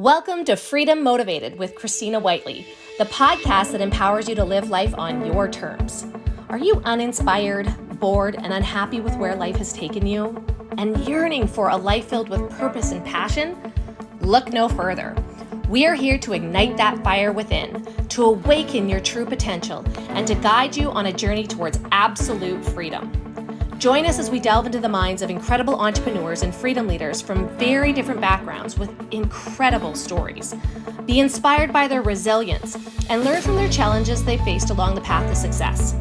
Welcome to Freedom Motivated with Christina Whiteley, the podcast that empowers you to live life on your terms. Are you uninspired, bored, and unhappy with where life has taken you? And yearning for a life filled with purpose and passion? Look no further. We are here to ignite that fire within, to awaken your true potential, and to guide you on a journey towards absolute freedom. Join us as we delve into the minds of incredible entrepreneurs and freedom leaders from very different backgrounds with incredible stories. Be inspired by their resilience and learn from their challenges they faced along the path to success.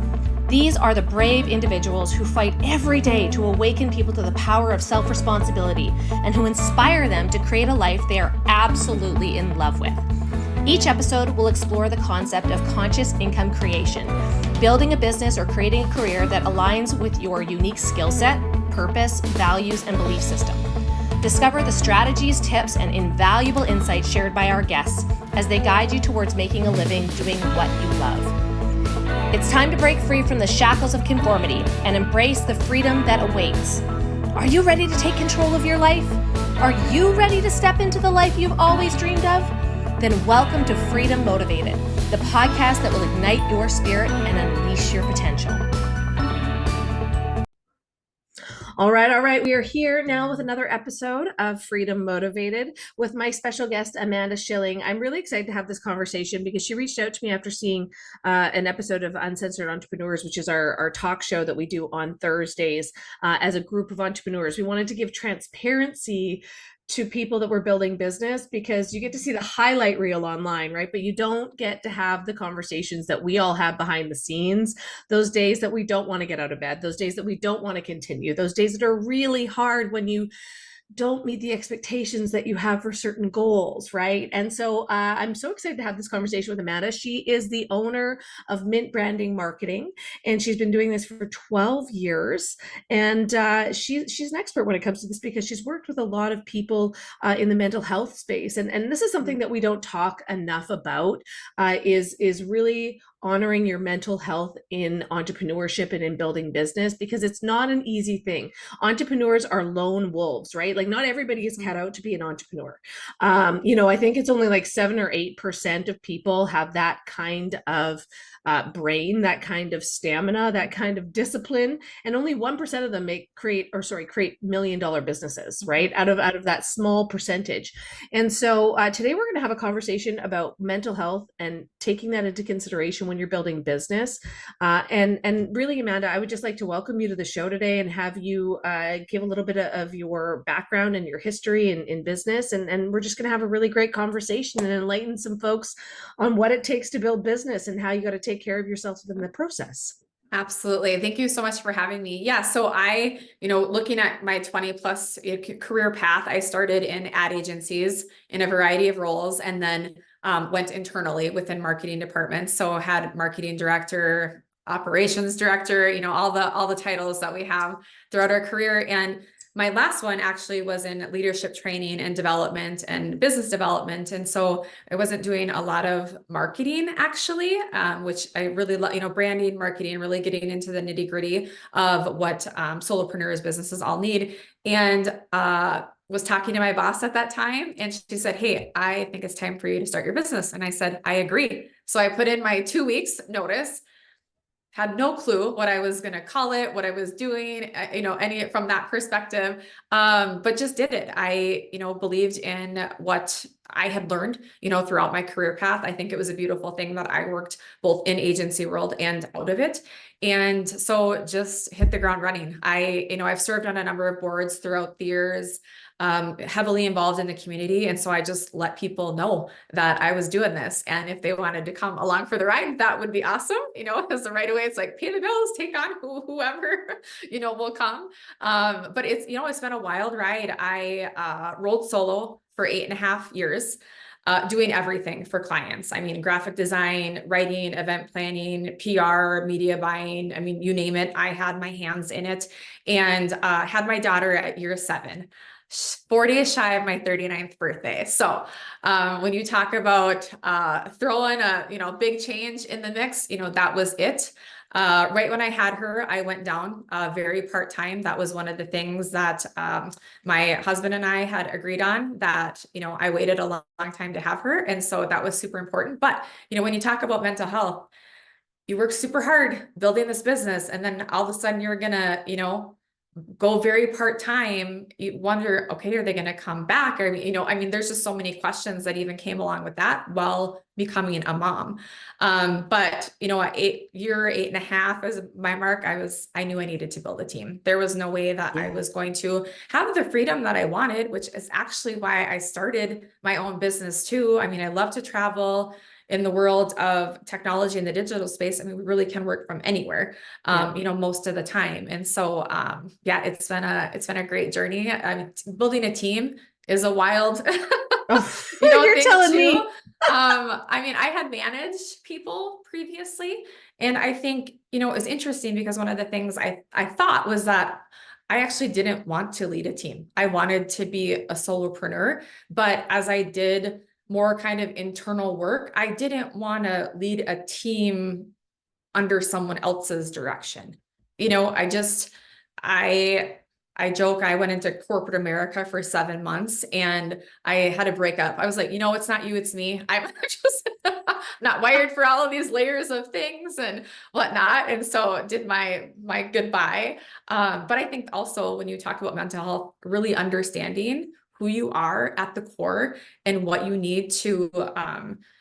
These are the brave individuals who fight every day to awaken people to the power of self-responsibility and who inspire them to create a life they are absolutely in love with. Each episode will explore the concept of conscious income creation, building a business or creating a career that aligns with your unique skill set, purpose, values, and belief system. Discover the strategies, tips, and invaluable insights shared by our guests as they guide you towards making a living doing what you love. It's time to break free from the shackles of conformity and embrace the freedom that awaits. Are you ready to take control of your life? Are you ready to step into the life you've always dreamed of? Then welcome to Freedom Motivated, the podcast that will ignite your spirit and unleash your potential. All right. We are here now with another episode of Freedom Motivated with my special guest, Amanda Shilling. I'm really excited to have this conversation because she reached out to me after seeing an episode of Uncensored Entrepreneurs, which is our talk show that we do on Thursdays as a group of entrepreneurs. We wanted to give transparency to people that were building business because you get to see the highlight reel online, right? But you don't get to have the conversations that we all have behind the scenes, those days that we don't want to get out of bed, those days that we don't want to continue, those days that are really hard when you don't meet the expectations that you have for certain goals, right? And so I'm so excited to have this conversation with Amanda. She is the owner of Mint Branding Marketing, and she's been doing this for 12 years. And she's an expert when it comes to this because she's worked with a lot of people in the mental health space. And this is something that we don't talk enough about, is really honoring your mental health in entrepreneurship and in building business, because it's not an easy thing. Entrepreneurs are lone wolves, right? Like not everybody is cut out to be an entrepreneur. I think it's only like 7 or 8% of people have that kind of brain, that kind of stamina, that kind of discipline, and only 1% of them create $1 million businesses, right? Out of that small percentage. And so today we're going to have a conversation about mental health and taking that into consideration when you're building business. And really, Amanda, I would just like to welcome you to the show today and have you give a little bit of your background and your history in business. And we're just going to have a really great conversation and enlighten some folks on what it takes to build business and how you got to take care of yourself in the process. Absolutely. Thank you so much for having me. Yeah. So looking at my 20 plus career path, I started in ad agencies in a variety of roles and then went internally within marketing departments. So I had marketing director, operations director, all the titles that we have throughout our career. And my last one actually was in leadership training and development and business development. And so I wasn't doing a lot of marketing actually, which I really love, branding, marketing, really getting into the nitty gritty of what solopreneurs, businesses all need. And was talking to my boss at that time. And she said, "Hey, I think it's time for you to start your business." And I said, "I agree." So I put in my 2 weeks notice. Had no clue what I was going to call it, what I was doing, any from that perspective, but just did it. I, believed in what I had learned, throughout my career path. I think it was a beautiful thing that I worked both in agency world and out of it. And so just hit the ground running. I've served on a number of boards throughout the years, heavily involved in the community. And so I just let people know that I was doing this. And if they wanted to come along for the ride, that would be awesome. Because right away it's like, pay the bills, take on whoever, will come. But it's been a wild ride. I rolled solo for 8.5 years. Doing everything for clients. I mean, graphic design, writing, event planning, PR, media buying. I mean, you name it. I had my hands in it and had my daughter at year 7, 4 days shy of my 39th birthday. So when you talk about throwing a big change in the mix, that was it. Right when I had her, I went down very part-time. That was one of the things that my husband and I had agreed on, that, I waited a long time to have her. And so that was super important. But, when you talk about mental health, you work super hard building this business, and then all of a sudden you're gonna, go very part-time. You wonder, okay, are they going to come back? Or, there's just so many questions that even came along with that while becoming a mom. But, at 8.5 as my mark, I knew I needed to build a team. There was no way that I Yeah. was going to have the freedom that I wanted, which is actually why I started my own business too. I love to travel. In the world of technology in the digital space, we really can work from anywhere, Yeah. most of the time. And so, yeah, it's been a great journey. Building a team is a wild, Oh, you're thing telling too. me. I had managed people previously, and I think, it's interesting because one of the things I thought was that I actually didn't want to lead a team. I wanted to be a solopreneur, but as I did more kind of internal work, I didn't want to lead a team under someone else's direction. I just, I, I joke, I went into corporate America for 7 months and I had a breakup. I was like, it's not you, it's me. I'm just not wired for all of these layers of things and whatnot. And so did my goodbye. But I think also when you talk about mental health, really understanding who you are at the core and what you need to,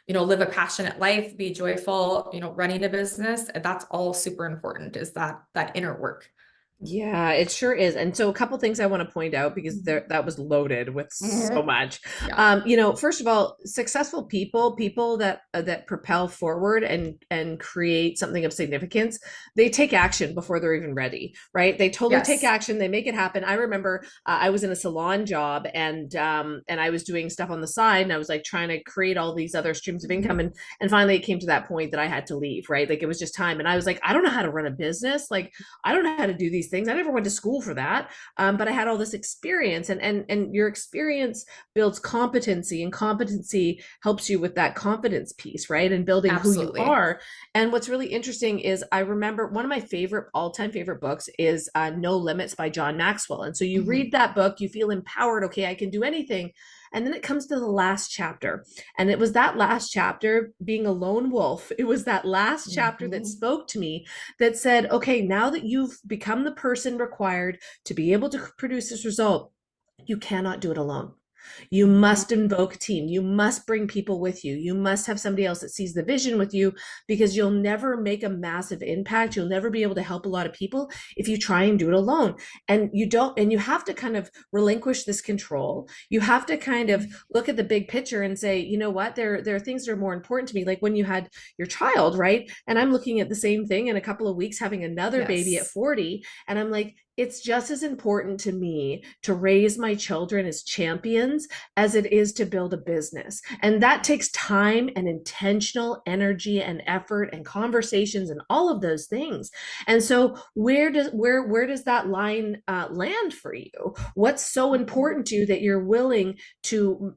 live a passionate life, be joyful, running a business. That's all super important, is that inner work. Yeah, it sure is. And so a couple things I want to point out because Mhm. that was loaded with so Mhm. much. Yeah. First of all, successful people that propel forward and create something of significance, they take action before they're even ready, right? They totally take Yes. action, they make it happen. I remember I was in a salon job and I was doing stuff on the side and I was like trying to create all these other streams of income, Mhm. and finally it came to that point that I had to leave, right? Like it was just time, and I was like, I don't know how to run a business. Like I don't know how to do these things. I never went to school for that. But I had all this experience, and your experience builds competency, and competency helps you with that confidence piece, right? And building who you Absolutely. are. And what's really interesting is I remember one of my favorite all-time favorite books is No Limits by John Maxwell. And so you read Mhm. that book, you feel empowered. Okay, I can do anything. And then it comes to the last chapter. And it was that last chapter, being a lone wolf, it was that last chapter that Mhm. spoke to me, that said, okay, now that you've become the person required to be able to produce this result, you cannot do it alone. You Mhm. must invoke a team. You must bring people with you. You must have somebody else that sees the vision with you, because you'll never make a massive impact. You'll never be able to help a lot of people if you try and do it alone. And you don't, and you have to kind of relinquish this control. You have to kind of look at the big picture and say, you know what, there are things that are more important to me. Like when you had your child, right? And I'm looking at the same thing in a couple of weeks, having another baby at Yes. 40. And I'm like, it's just as important to me to raise my children as champions as it is to build a business. And that takes time and intentional energy and effort and conversations and all of those things. And so where does that line land for you? What's so Mhm. important to you that you're willing to,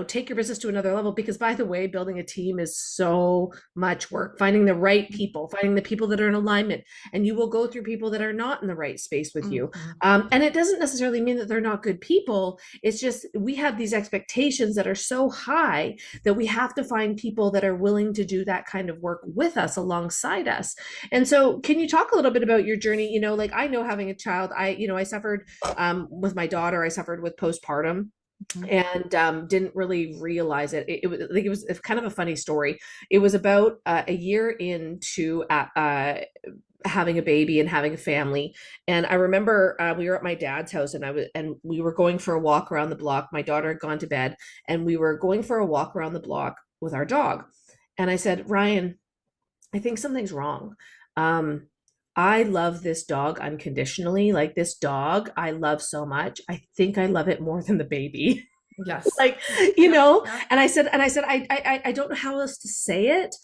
take your business to another level? Because by the way, building a team is so much work. Finding the right people, finding the people that are in alignment, and you will go through people that are not in the right space with you. Mhm. And it doesn't necessarily mean that they're not good people. It's just we have these expectations that are so high that we have to find people that are willing to do that kind of work with us, alongside us. And so, can you talk a little bit about your journey? Like I know, having a child, I suffered with my daughter. I suffered with postpartum, Mhm. and didn't really realize it. It was like, it was kind of a funny story. It was about a year into having a baby and having a family. And I remember we were at my dad's house, and we were going for a walk around the block. My daughter had gone to bed, and we were going for a walk around the block with our dog. And I said, Ryan, I think something's wrong. Um, I love this dog unconditionally. Like, this dog, I love so much. I think I love it more than the baby. Yes. Like, Yep. Yep. I don't know how else to say it,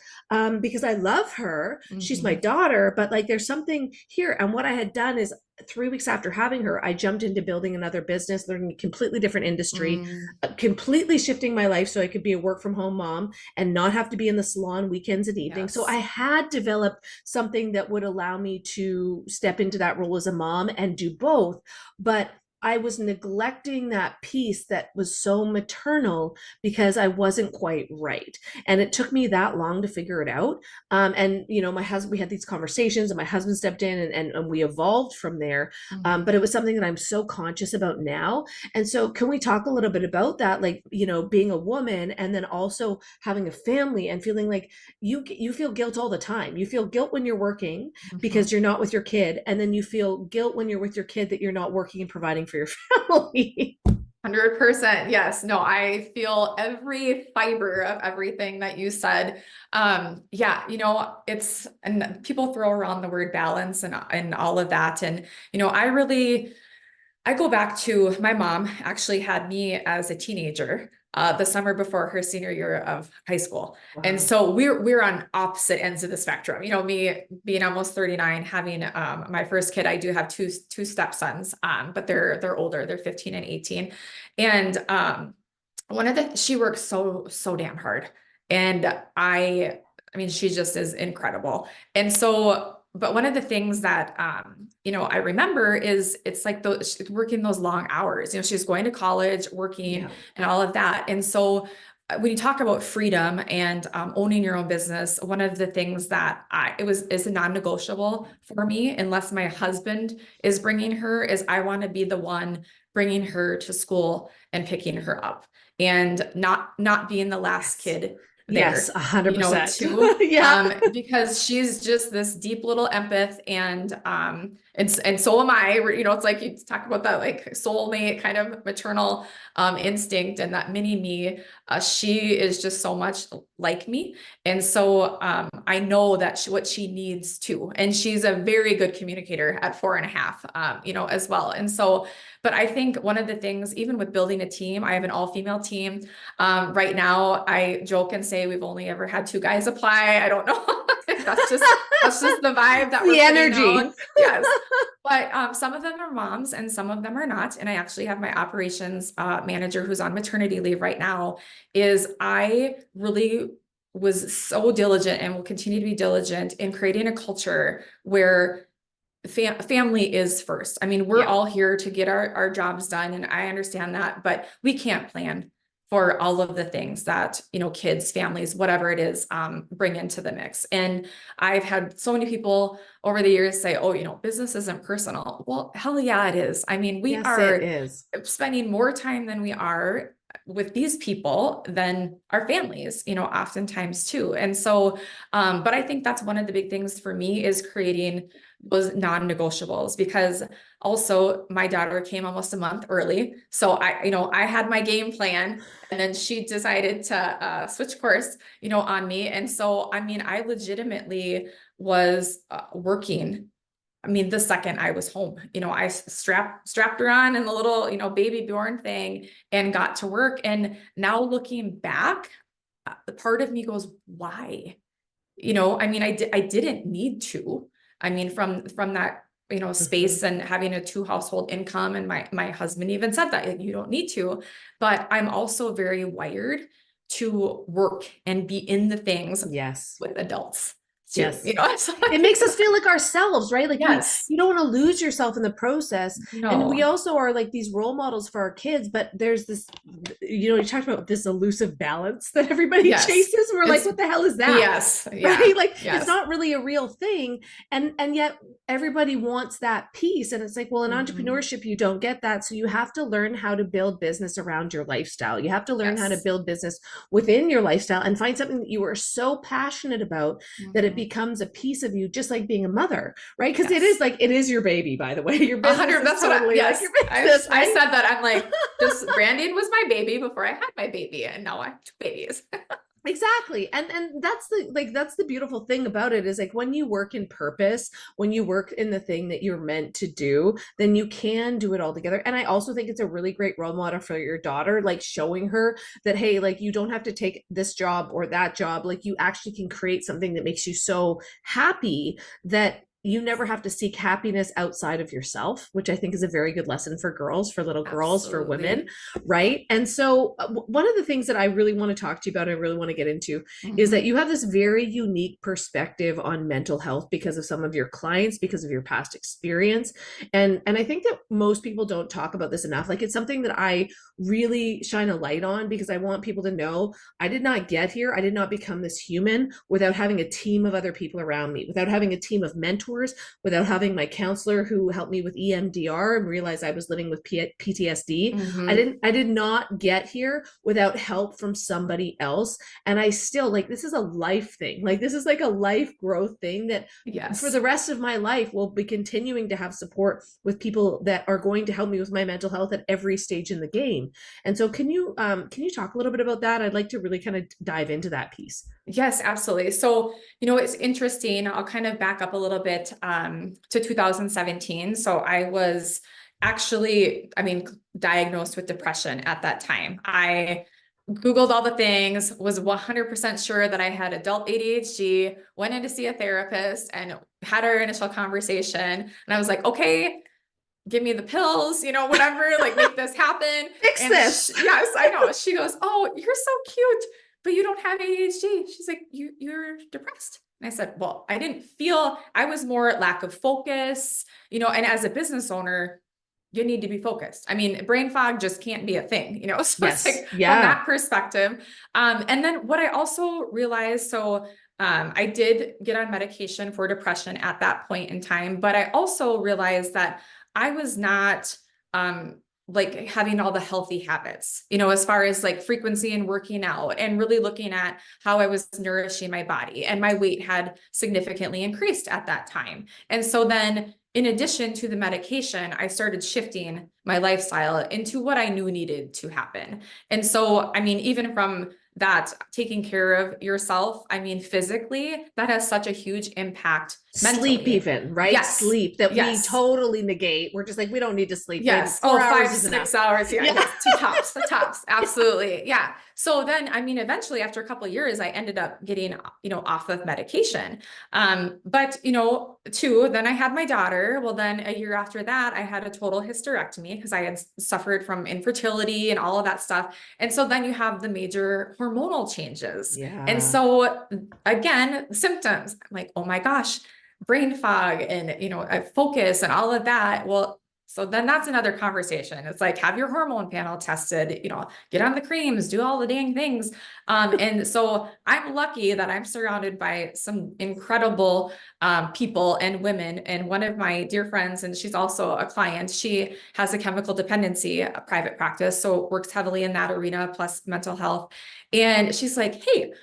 because I love her, she's my Hmm. daughter, but like there's something here. And what I had done is 3 weeks after having her, I jumped into building another business, learning a completely different industry, Mm. completely shifting my life so I could be a work from home mom and not have to be in the salon weekends and evenings. So I Yes. had developed something that would allow me to step into that role as a mom and do both. But I was neglecting that piece that was so maternal because I wasn't quite right. And it took me that long to figure it out. And, my husband, we had these conversations and my husband stepped in, and we evolved from there. But it Hmm. was something that I'm so conscious about now. And so, can we talk a little bit about that? Like, being a woman and then also having a family and feeling like you feel guilt all the time. You feel guilt when you're working Hmm. because you're not with your kid, and then you feel guilt when you're with your kid that you're not working and providing for your family. 100%. Yes. No, I feel every fiber of everything that you said. Yeah, and people throw around the word balance and all of that. And, I go back to my mom actually had me as a teenager, the summer before her senior year of high school. And Wow. so we're on opposite ends of the spectrum. Me being almost 39, having my first kid. I do have two stepsons, but they're older, they're 15 and 18. And she works so damn hard. And I mean, she just is incredible. And so, but one of the things that, I remember is it's like she's working those long hours, she's going to college, working Yeah. and all of that. And so when you talk about freedom and owning your own business, one of the things that is a non-negotiable for me, unless my husband is bringing her, is I want to be the one bringing her to school and picking her up, and not being the last Yes. kid Yes, there, 100%. too, Yeah. because she's just this deep little empath, and so am I. It's like you talk about that like soulmate kind of maternal instinct, and that mini me. She is just so much like me, and so I know that what she needs too, and she's a very good communicator at 4.5, as well, and so. But I think one of the things, even with building a team, I have an all-female team. Right now, I joke and say we've only ever had 2 guys apply. I don't know if that's just the vibe that The we're putting energy. out. Yes. But some of them are moms and some of them are not. And I actually have my operations manager who's on maternity leave right now. I really was so diligent and will continue to be diligent in creating a culture where family is first. I mean, we're Yeah. all here to get our jobs done, and I understand that, but we can't plan for all of the things that, kids, families, whatever it is, bring into the mix. And I've had so many people over the years say, oh, business isn't personal. Well, hell yeah, it is. I mean, we Yes, it are is. spending more time than we are with these people than our families, oftentimes too. And so, but I think that's one of the big things for me is creating those non-negotiables, because also my daughter came almost a month early. So I had my game plan, and then she decided to switch course, on me. And so, I mean, I legitimately was working. I mean, the second I was home, I strapped her on in the little, baby born thing and got to work. And now looking back, the part of me goes, why? I mean, I didn't need to. I mean, from that, Mhm. space and having a 2 household income, and my husband even said that you don't need to. But I'm also very wired to work and be in the things Yes. with adults too. Yes. So It makes us feel like ourselves, right? Like yes, you don't want to lose yourself in the process. And we no, also are like these role models for our kids, but there's this, you talked about this elusive balance that everybody yes, chases. And we're like, it's what the hell is that? yes, yeah, Right? Like it's yes. not really a real thing. And yet everybody wants that piece. And it's like, well, in Mhm. entrepreneurship, you don't get that. So you have to learn how to build business around your lifestyle. You have to learn how to Yes. build business within your lifestyle and find something that you are so passionate about that it Mhm. becomes a piece of you, just like being a mother, right? Because it is Yes. like it is your baby, by the way. Your A business hundred. is That's what totally like your yes. business, I right? said that. I'm like, this branding was my baby before I had my baby, and now I have 2 babies. Exactly. And that's the like that's the beautiful thing about it is like when you work in purpose, when you work in the thing that you're meant to do, then you can do it all together. And I also think it's a really great role model for your daughter, like showing her that hey, like you don't have to take this job or that job, like you actually can create something that makes you so happy that you never have to seek happiness outside of yourself, which I think is a very good lesson for girls, for little girls, for women, Absolutely. right? And so, one of the things that I really want to talk to you about, I really want to get into, is that Mhm. you have this very unique perspective on mental health because of some of your clients, because of your past experience, and I think that most people don't talk about this enough. Like it's something that I really shine a light on because I want people to know I did not get here. I did not become this human without having a team of other people around me, without having a team of mentors, without having my counselor who helped me with EMDR and realized I was living with PTSD. Mhm. I did not get here without help from somebody else. And I still like this is a life thing. Like this is like a life growth thing that for Yes. the rest of my life will be continuing to have support with people that are going to help me with my mental health at every stage in the game. And so can you talk a little bit about that? I'd like to really kind of dive into that piece. Yes, absolutely. So, it's interesting. I'll kind of back up a little bit to 2017. So I was actually, diagnosed with depression at that time. I Googled all the things, was 100% sure that I had adult ADHD, went in to see a therapist and had our initial conversation. And I was like, okay, give me the pills, whatever, like make this happen. Fix And this. yes, I know. She goes, "Oh, you're so cute, but you don't have ADHD." She's like, you're depressed." And I said, "Well, I didn't feel, I was more lack of focus, and as a business owner, you need to be focused. I mean, brain fog just can't be a thing, So it's Yes. like from Yeah. that perspective. And then what I also realized, so I did get on medication for depression at that point in time, but I also realized that I was not like having all the healthy habits, as far as like frequency and working out and really looking at how I was nourishing my body. And my weight had significantly increased at that time. And so then, in addition to the medication, I started shifting my lifestyle into what I knew needed to happen. And so, even from that, taking care of yourself, physically, that has such a huge impact Sleep mentally. even, right? Yes. Sleep that we Yes. totally negate. We're just like we don't need to sleep, baby. Yes. Four Oh, hours five, is enough. 6 hours. Yeah. Yeah. Yes. To tops, the tops. Absolutely. Yeah. So then, eventually after a couple of years, I ended up getting, off of medication. But, two, then I had my daughter. Well, then a year after that, I had a total hysterectomy because I had suffered from infertility and all of that stuff. And so then you have the major hormonal changes. And Yeah. so again, symptoms, I'm like, oh my gosh, brain fog and, focus and all of that. Well, so then that's another conversation. It's like, have your hormone panel tested, get on the creams, do all the dang things. And so I'm lucky that I'm surrounded by some incredible people and women. And one of my dear friends, and she's also a client, she has a chemical dependency, a private practice. So works heavily in that arena, plus mental health. And she's like, "Hey,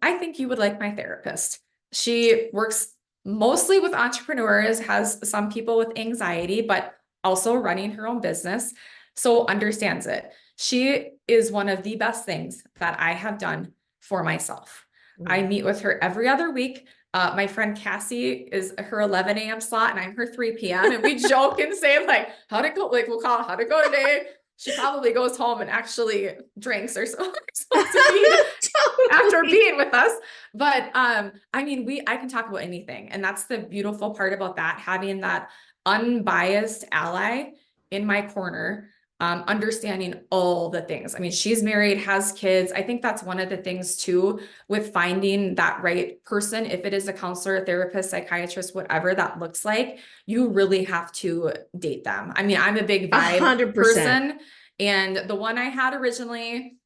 I think you would like my therapist." She works mostly with entrepreneurs, has some people with anxiety, but also running her own business. So understands it. She is one of the best things that I have done for myself. I Mm. meet with her every other week. My friend Cassie is her 11 a.m. slot and I'm her 3 p.m. And we joke and say like, how'd it go? Like we'll call it, how'd it go today? She probably goes home and actually drinks or so, supposed to be after Totally. being with us. But I can talk about anything. And that's the beautiful part about that, having that unbiased ally in my corner, understanding all the things. She's married, has kids. I think that's one of the things too, with finding that right person, if it is a counselor, therapist, psychiatrist, whatever that looks like, you really have to date them. I'm a big A vibe 100%. person. And the one I had originally,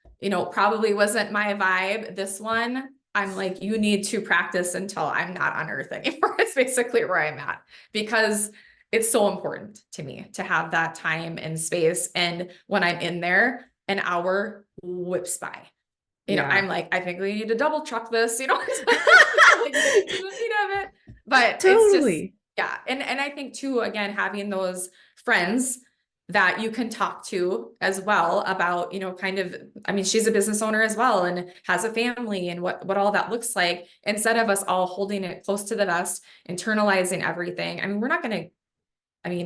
probably wasn't my vibe. This one, I'm like, you need to practice until I'm not on earth anymore. It's basically where I'm at because it's so important to me to have that time and space. And when I'm in there, an hour whips by. I'm Yeah. like, I think we need to double truck this, like getting to the meat of it. But it's just, Totally. yeah. And I think too, again, having those friends that you can talk to as well about, kind of, I mean, she's a business owner as well and has a family and what all that looks like, instead of us all holding it close to the vest, internalizing everything. I mean, we're not going to,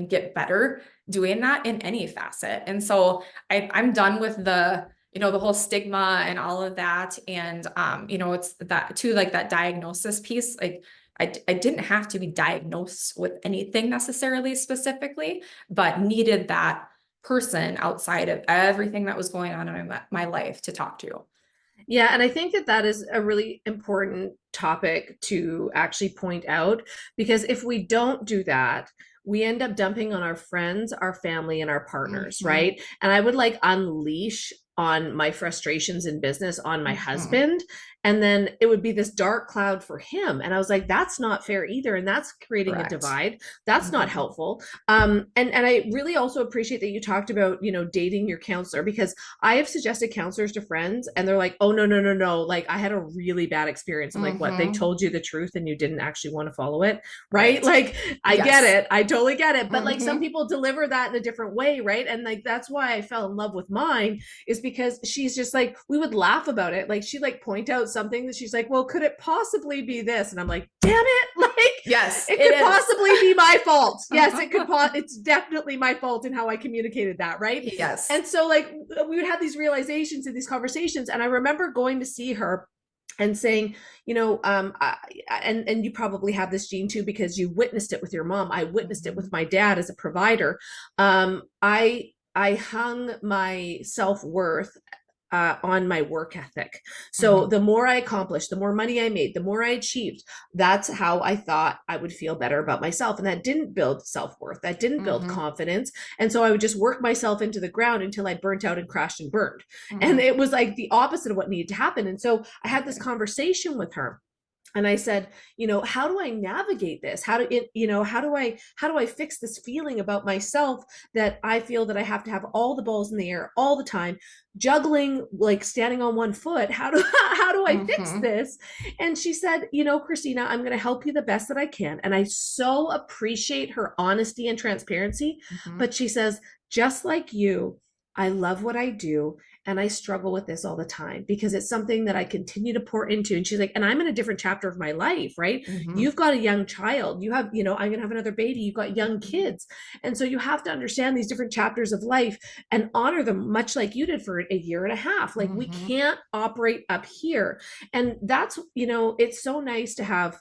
get better doing that in any facet. And so I'm done with the whole stigma and all of that. And, it's that too, like that diagnosis piece, like I didn't have to be diagnosed with anything necessarily specifically, but needed that person outside of everything that was going on in my life to talk to. Yeah, and I think that that is a really important topic to actually point out, because if we don't do that, we end up dumping on our friends, our family, and our partners, Mhm. right? And I would like unleash on my frustrations in business on my Mhm. husband. And then it would be this dark cloud for him. And I was like, that's not fair either. And that's creating a Correct. divide. That's not Mhm. helpful. And I really also appreciate that you talked about, dating your counselor, because I have suggested counselors to friends and they're like, oh, no, no, no, no. Like, I had a really bad experience. I'm like, what? They Mhm. told you the truth and you didn't actually want to follow it, right? Right. Like, I get Yes. it. I totally get it. But like, some Mhm. people deliver that in a different way, right? And like, that's why I fell in love with mine, is because she's just like, we would laugh about it. Like, she'd like point out something that she's like, well, could it possibly be this? And I'm like, damn it. Like, Yes, it it could is. possibly be my fault. Yes, it could. It's definitely my fault in how I communicated that, right? Yes. And so, like, we would have these realizations and these conversations. And I remember going to see her and saying, and you probably have this gene too, because you witnessed it with your mom. I witnessed it with Mhm. my dad as a provider. I hung my self-worth on my work ethic. So Mhm. the more I accomplished, the more money I made, the more I achieved, that's how I thought I would feel better about myself. And that didn't build self-worth. That didn't build Mhm. confidence. And so I would just work myself into the ground until I burnt out and crashed and burned. And Mhm. it was like the opposite of what needed to happen. And so I had this Right. conversation with her, and I said, how do I navigate this? How do I fix this feeling about myself, that I feel that I have to have all the balls in the air all the time, juggling, like standing on one foot? How do I fix Mhm. this? And she said, Christina, I'm going to help you the best that I can. And I so appreciate her honesty and transparency. Mhm. But she says, just like you, I love what I do, and I struggle with this all the time because it's something that I continue to pour into. And she's like, and I'm in a different chapter of my life, right? Mhm. You've got a young child. You have, I'm going to have another baby. You've got young Mhm. kids. And so you have to understand these different chapters of life and honor them, much like you did for a year and a half. Like, we Mhm. can't operate up here. And that's, it's so nice to have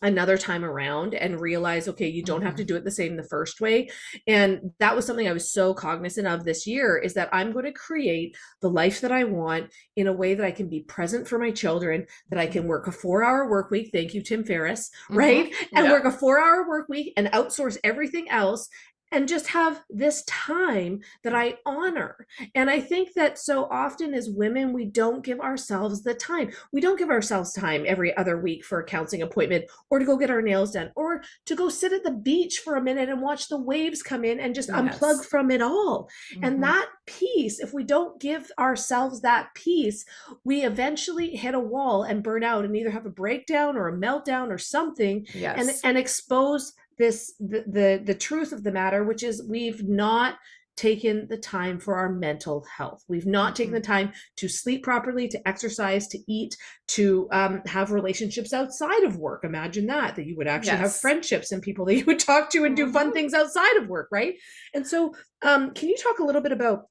another time around and realize, okay, you don't have to Mhm. do it the same the first way. And that was something I was so cognizant of this year, is that I'm going to create the life that I want in a way that I can be present for my children, that I can work a 4-hour work week, thank you Tim Ferriss, Mhm. right, and work Yep. a 4-hour work week and outsource everything else, and just have this time that I honor. And I think that so often as women, we don't give ourselves the time. We don't give ourselves time every other week for a counseling appointment, or to go get our nails done, or to go sit at the beach for a minute and watch the waves come in and just unplug Yes. from it all. And Mhm. that peace, if we don't give ourselves that peace, we eventually hit a wall and burn out and either have a breakdown or a meltdown or something, and Yes. expose the truth of the matter, which is we've not taken the time for our mental health. We've not taken the Mhm. time to sleep properly, to exercise, to eat, to have relationships outside of work. Imagine that you would actually have Yes. friendships and people that you would talk to and do fun Mhm. things outside of work, right? And so, can you talk a little bit about,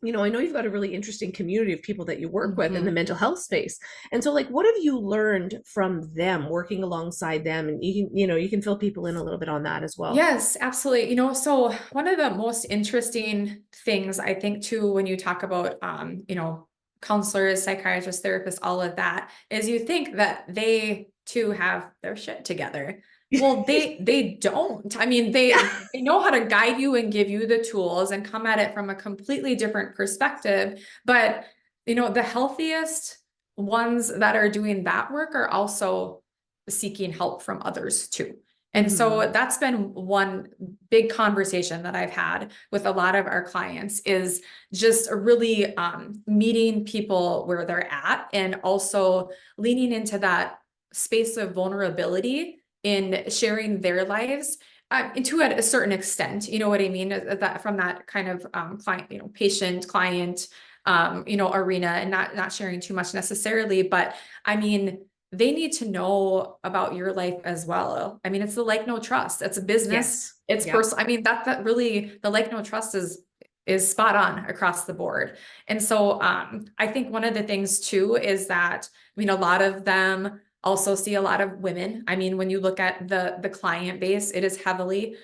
I know you've got a really interesting community of people that you work with in the Mhm. mental health space. And so, like, what have you learned from them, working alongside them? And you can fill people in a little bit on that as well. Yes, absolutely. So one of the most interesting things I think too, when you talk about, counselors, psychiatrists, therapists, all of that, is you think that they too have their shit together. Well, they don't. I mean, Yeah. they know how to guide you and give you the tools and come at it from a completely different perspective. But the healthiest ones that are doing that work are also seeking help from others too. And Mm-hmm. so that's been one big conversation that I've had with a lot of our clients, is just really meeting people where they're at, and also leaning into that space of vulnerability in sharing their lives, And to a certain extent, you know what I mean? That from that kind of client, patient client, arena, and not sharing too much necessarily, but I mean, they need to know about your life as well. I mean, it's the like no trust. It's a business. Yes. It's Yep. personal. I mean, that really the like no trust is spot on across the board. And so I think one of the things too is that a lot of them also see a lot of women. I mean, when you look at the client base, it is heavily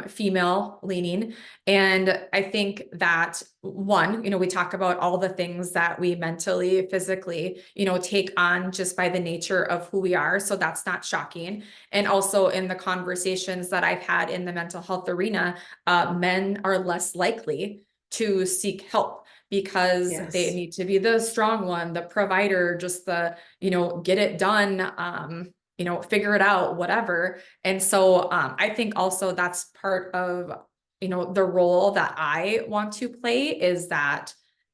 female leaning. And I think that one, we talk about all the things that we mentally, physically, take on just by the nature of who we are. So that's not shocking. And also in the conversations that I've had in the mental health arena, men are less likely to seek help because they Yes. need to be the strong one, the provider, just the, get it done, figure it out, whatever. And so I think also that's part of, the role that I want to play is that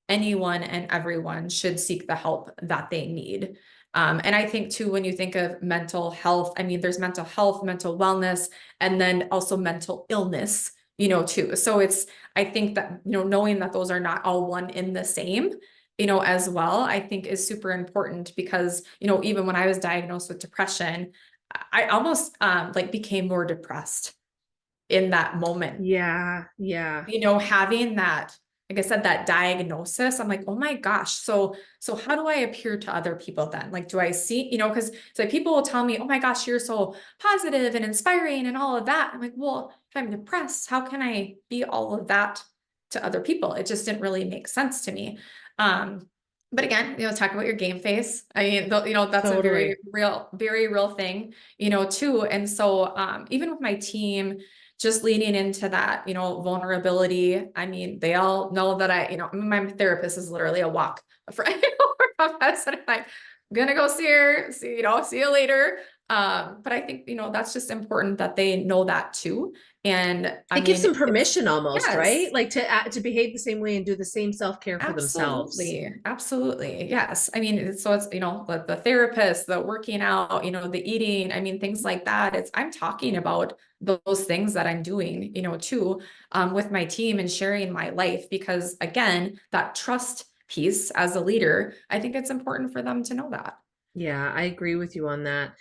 anyone and everyone should seek the help that they need. And I think too, when you think of mental health, I mean, there's mental health, mental wellness, and then also mental illness, too. So I think that, knowing that those are not all one in the same, as well, I think is super important because, even when I was diagnosed with depression, I almost like became more depressed in that moment. Yeah. Yeah. Having that, like I said, that diagnosis, I'm like, oh my gosh. So how do I appear to other people then? Like, do I see, because it's like people will tell me, oh my gosh, you're so positive and inspiring and all of that. I'm like, well, if I'm depressed, how can I be all of that to other people? It just didn't really make sense to me. Um, but again, talk about your game face. I mean, that's a Totally. very real thing, too. And so, even with my team, just leaning into that, vulnerability. I mean, they all know that my therapist is literally a walk from us, and I'm like, I'm gonna go see her, see you later. But I think, that's just important that they know that too. And I It gives mean, them permission almost, right? yes, Like to behave the same way and do the same self-care for themselves. absolutely. Absolutely. Yes. I mean, so it's, the therapist, the working out, the eating, I mean, things like that. I'm talking about those things that I'm doing, too, with my team and sharing my life, because again, that trust piece as a leader, I think it's important for them to know that. Yeah, I agree with you on that.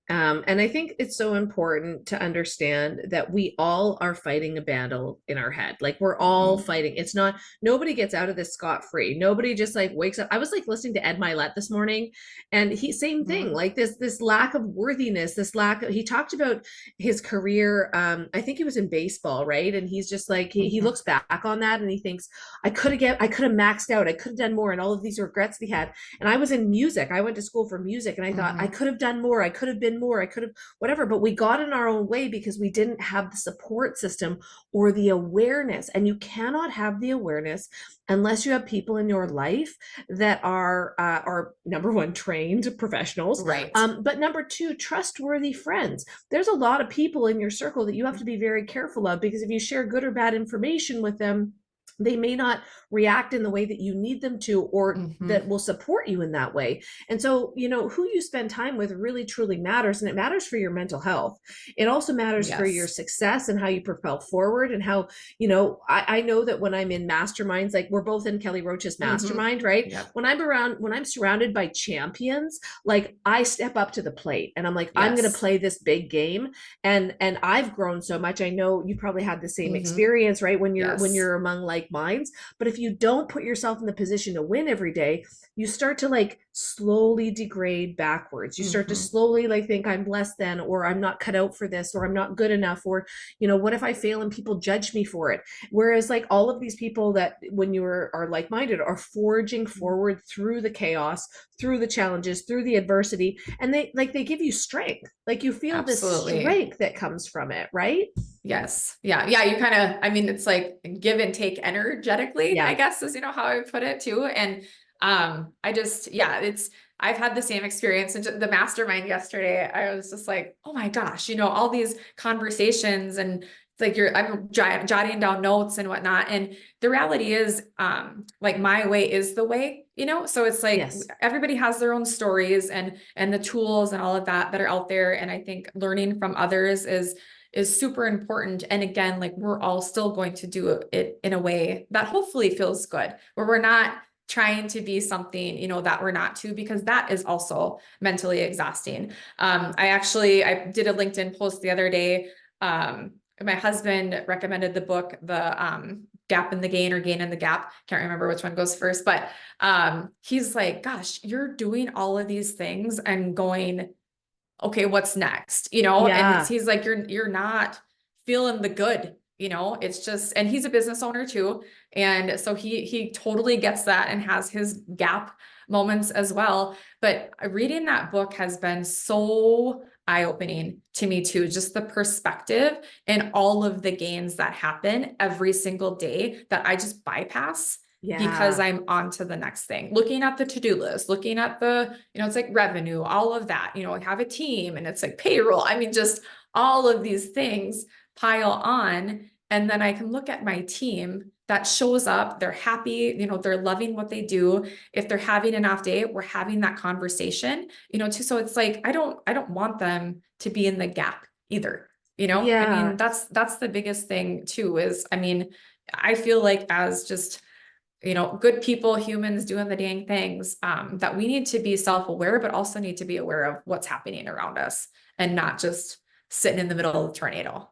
And I think it's so important to understand that we all are fighting a battle in our head. Like we're all Mhm. fighting. It's not, nobody gets out of this scot-free. Nobody just like wakes up. I was like listening to Ed Milet this morning, and same thing, Mhm. like this lack of worthiness, this lack of, he talked about his career. I think he was in baseball, right? And he's just like, he Mhm. looks back on that and he thinks, I could have maxed out, I could have done more, and all of these regrets that he had. And I was in music. I went to school for music, and I thought I Mhm. could have done more. I could have been more. I could have whatever, but we got in our own way because we didn't have the support system or the awareness. And you cannot have the awareness unless you have people in your life that are number one, trained professionals, Right. but number two, trustworthy friends. There's a lot of people in your circle that you have to be very careful of, because if you share good or bad information with them, they may not react in the way that you need them to, or that Mhm. will support you in that way. And so, who you spend time with really truly matters, and it matters for your mental health. It also matters for your Yes. success and how you propel forward, and how, I know that when I'm in masterminds, like we're both in Kelly Roach's Mhm. mastermind, right? Yep. When I'm surrounded by champions, like I step up to the plate and I'm like, I'm going to Yes. play this big game. And I've grown so much. I know you probably had the same Mhm. experience, right? When Yes. you're among like minds. But if you don't put yourself in the position to win every day, you start to like slowly degrade backwards. You start to Mhm. slowly like think I'm less than, or I'm not cut out for this, or I'm not good enough, or what if I fail and people judge me for it? Whereas like all of these people that when you are like-minded are forging forward through the chaos, through the challenges, through the adversity, and they give you strength. Like you feel this Absolutely. strength that comes from it, right? Yes. Yeah. Yeah. You kind of, I mean, it's like give and take energetically, I Yeah. guess is, how I would put it too. And, I just, yeah, I've had the same experience in the mastermind yesterday. I was just like, oh my gosh, all these conversations, and it's like I'm jotting down notes and whatnot. And the reality is, like my way is the way, so it's like Yes. everybody has their own stories and the tools and all of that are out there. And I think learning from others is super important. And again, like we're all still going to do it in a way that hopefully feels good, where we're not trying to be something, that we're not to, because that is also mentally exhausting. I did a LinkedIn post the other day. My husband recommended the book, the Gap in the Gain or Gain in the Gap. Can't remember which one goes first, but he's like, gosh, you're doing all of these things and going, okay, what's next? And Yeah. he's like, you're not feeling the good, it's just, and he's a business owner too. And so he totally gets that and has his gap moments as well. But reading that book has been so eye-opening to me too, just the perspective and all of the gains that happen every single day that I just bypass because Yeah. I'm on to the next thing. Looking at the to-do list, looking at the, it's like revenue, all of that, have a team and it's like payroll. I mean, just all of these things pile on. And then I can look at my team that shows up, they're happy, they're loving what they do. If they're having an off day, we're having that conversation, too. So it's like, I don't want them to be in the gap either. I mean, Yeah. that's the biggest thing too, is, I mean, I feel like as just, good people, humans doing the dang things, that we need to be self-aware, but also need to be aware of what's happening around us and not just sitting in the middle of the tornado.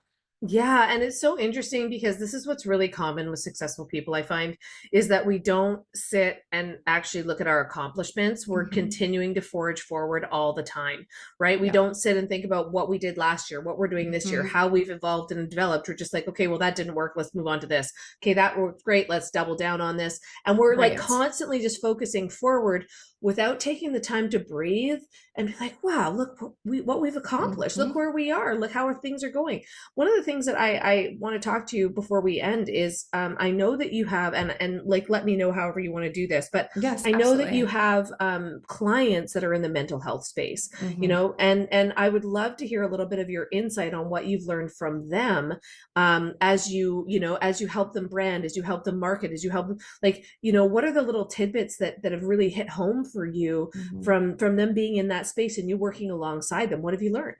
Yeah, and it's so interesting because this is what's really common with successful people, I find, is that we don't sit and actually look at our accomplishments. We're Mhm. continuing to forge forward all the time, right? We Yeah. don't sit and think about what we did last year, what we're doing this year, Mhm. how we've evolved and developed. We're just like, okay, well, that didn't work. Let's move on to this. Okay, that worked great. Let's double down on this. And we're like Right. constantly just focusing forward without taking the time to breathe and be like, wow, look what we've accomplished. Look Mhm. where we are. Look how things are going. One of the things that I want to talk to you before we end is I know that you have, and like, let me know however you want to do this, but Yes, I know that you absolutely. have clients that are in the mental health space, Mhm. and I would love to hear a little bit of your insight on what you've learned from them, as as you help them brand, as you help them market, as you help them, like, what are the little tidbits that have really hit home for you Mhm. from them being in that space and you working alongside them? What have you learned?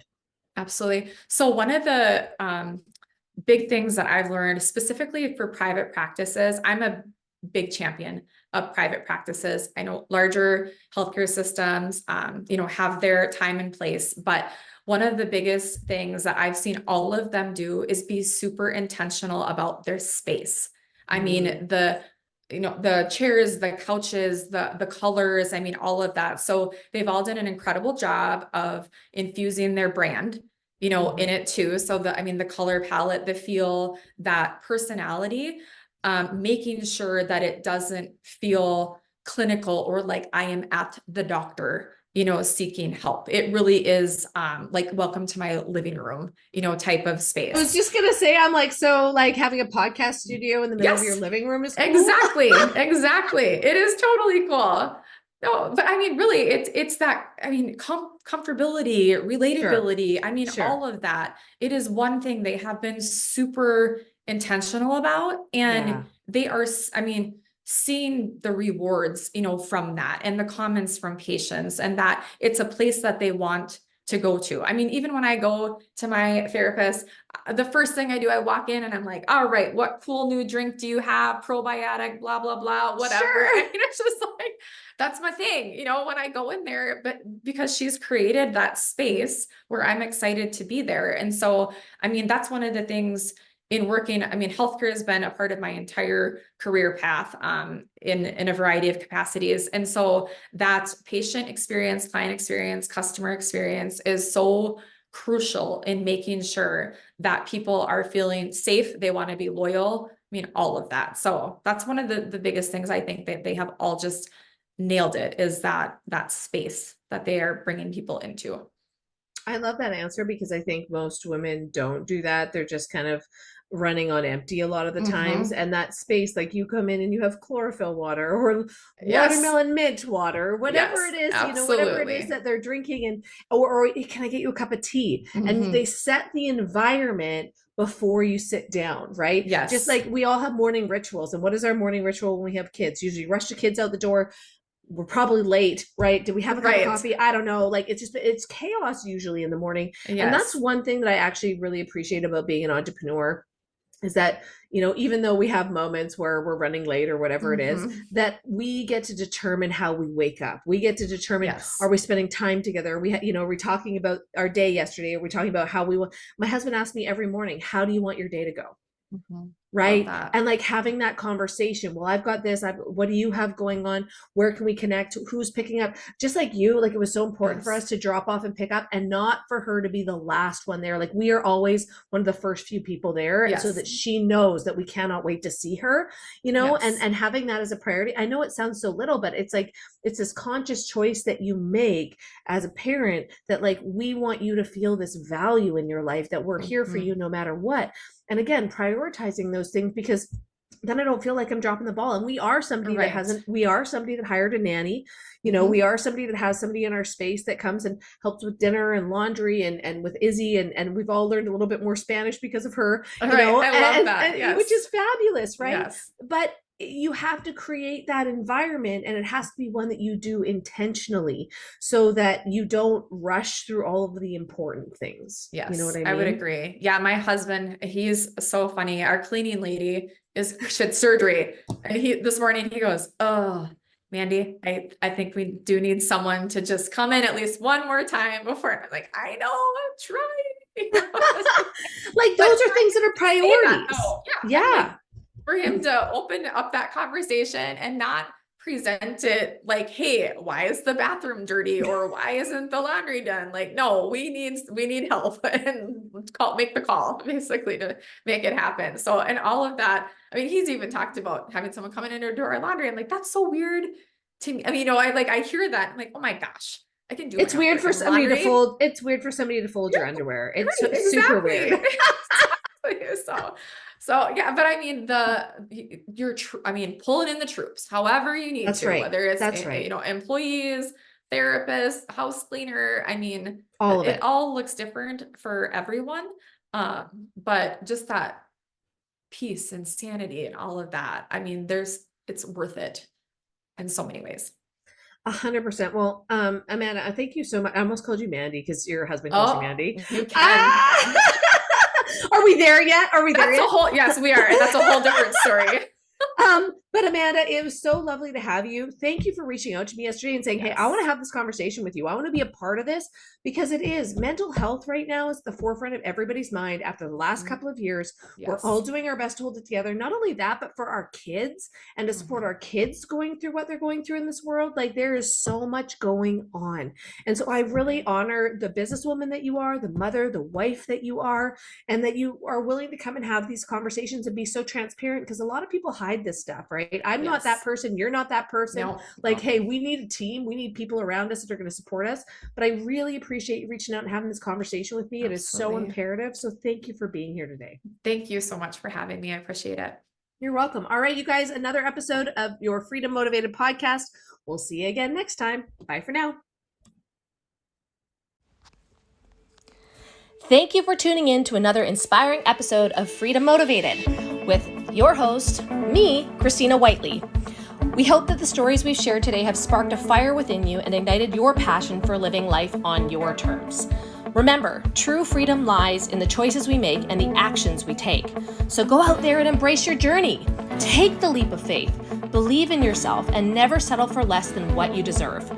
Absolutely. So one of the big things that I've learned specifically for private practices, I'm a big champion of private practices. I know larger healthcare systems, have their time and place, but one of the biggest things that I've seen all of them do is be super intentional about their space. I Mm, mean, the chairs, the couches, the colors, I mean, all of that. So they've all done an incredible job of infusing their brand, in mhm. it too. So the color palette, the feel, that personality, making sure that it doesn't feel clinical or like I am at the doctor, seeking help. It really is, like welcome to my living room, type of I was space. just gonna say, I'm like, so like having a podcast studio in the middle of your Yes, living room is cool. exactly. Exactly. It is totally cool. No, but I mean, really, it's that, I mean, comfortability, Sure, relatability. I mean, sure. all of that. It is one thing they have been super intentional about, and Yeah. they are, I mean, seeing the rewards, from that and the comments from patients, and that it's a place that they want to go to. I mean, even when I go to my therapist, the first thing I do, I walk in and I'm like, all right, what cool new drink do you have? Probiotic, blah, blah, blah, whatever. I Sure. mean, it's just like, that's my thing, when I go in there, but because she's created that space where I'm excited to be there. And so, I mean, that's one of the things in working. I mean, healthcare has been a part of my entire career path, in a variety of capacities. And so that patient experience, client experience, customer experience is so crucial in making sure that people are feeling safe. They want to be loyal. I mean, all of that. So that's one of the biggest things I think that they have all just nailed it, is that space that they are bringing people into. I love that answer because I think most women don't do that. They're just kind of running on empty a lot of the times. Mm-hmm. And that space, like, you come in and you have chlorophyll water or Yes. watermelon mint water, or whatever it Yes. is, whatever it is Absolutely. that they're drinking, and or can I get you a cup of tea? And they Mm-hmm. set the environment before you sit down, right? Just Yes. like we all have morning rituals. And what is our morning ritual when we have kids? Usually rush the kids out the door, we're probably late, right? Did we have a cup of Right. coffee? I don't know. Like it's chaos usually in the morning. And that's Yes. one thing that I actually really appreciate about being an entrepreneur is that, even though we have moments where we're running late or whatever it is, Mhm. that we get to determine how we wake up. We get to determine, are Yes. we spending time together? Are we talking about our day yesterday? Are we talking about how we want? My husband asks me every morning, how do you want your day to go? Mhm. Love Right. that. And like having that conversation. Well, I've got this. What do you have going on? Where can we connect? Who's picking up? Just like you, like it was so important for us Yes. to drop off and pick up and not for her to be the last one there. Like we are always one of the first few people there. And so Yes. that she knows that we cannot wait to see her, and, Yes. and having that as a priority. I know it sounds so little, but it's like, it's this conscious choice that you make as a parent that like, we want you to feel this value in your life, that we're here for you Mhm. no matter what. And again, prioritizing those things, because then I don't feel like I'm dropping the ball. And we are somebody that Right. hasn't, we are somebody that hired a nanny. We Mhm. are somebody that has somebody in our space that comes and helps with dinner and laundry and with Izzy. And we've all learned a little bit more Spanish because of her, All right. I love that. and which is Yes. fabulous, right? Yes. But you have to create that environment, and it has to be one that you do intentionally so that you don't rush through all of the important things. You know what Yes, I I would mean? agree. Yeah, my husband, he's so funny. Our cleaning lady she had surgery. And this morning he goes, "Oh, Mandy, I think we do need someone to just come in at least one more time before." And I'm like, I know, I'm trying. Like But those are things that are say that priorities. though, yeah, and like Yeah. for him to open up that conversation and not present it like, hey, why is the bathroom dirty or why isn't the laundry done? Like, no, we need help and make the call basically to make it happen. So, and all of that, I mean, he's even talked about having someone come in and do our laundry. I'm like, that's so weird to me. I mean, I hear that. I'm like, oh my gosh, I can do It's enough weird for freaking somebody to laundry. fold. It's weird for somebody to fold Yeah, your underwear. It's right, super exactly. weird. Exactly. So yeah, but I mean I mean pulling in the troops however you need That's to, right. whether it's That's right. employees, therapists, house cleaner. I mean, All of it it. all looks different for everyone. But just that peace and sanity and all of that. I mean, it's worth it in so many ways. 100%. Well, Amanda, I thank you so much. I almost called you Mandy because your husband calls you Oh, Mandy. you can. Ah! Are we there yet? Are we there That's a yet? whole, yes, we are. And that's a whole different story. But Amanda, it was so lovely to have you. Thank you for reaching out to me yesterday and saying, "Hey, I want to Yes. have this conversation with you. I want to be a part of this," because it is mental health right now is at the forefront of everybody's mind after the last Mhm. couple of years. We're all Yes. doing our best to hold it together. Not only that, but for our kids and to support Mhm. our kids going through what they're going through in this world. Like there is so much going on. And so I really honor the businesswoman that you are, the mother, the wife that you are, and that you are willing to come and have these conversations and be so transparent, because a lot of people hide this stuff, right? I'm not that Yes. person, you're not that person. No, Like, no, hey, we need a team, we need people around us that are going to support us. But I really appreciate you reaching out and having this conversation with me. It is so absolutely. imperative. So thank you for being here today. Thank you so much for having me. I appreciate it. You're welcome. All right, you guys, another episode of your Freedom Motivated podcast. We'll see you again next time. Bye for now. Thank you for tuning in to another inspiring episode of Freedom Motivated with your host, me, Christina Whiteley. We hope that the stories we've shared today have sparked a fire within you and ignited your passion for living life on your terms. Remember, true freedom lies in the choices we make and the actions we take. So go out there and embrace your journey. Take the leap of faith, believe in yourself, and never settle for less than what you deserve.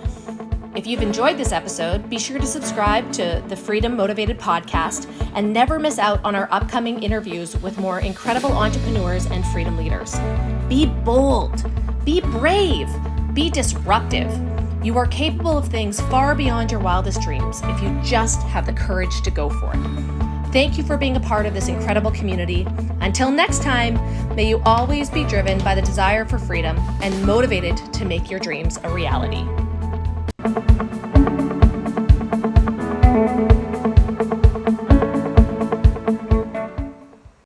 If you've enjoyed this episode, be sure to subscribe to the Freedom Motivated podcast and never miss out on our upcoming interviews with more incredible entrepreneurs and freedom leaders. Be bold, be brave, be disruptive. You are capable of things far beyond your wildest dreams if you just have the courage to go for it. Thank you for being a part of this incredible community. Until next time, may you always be driven by the desire for freedom and motivated to make your dreams a reality.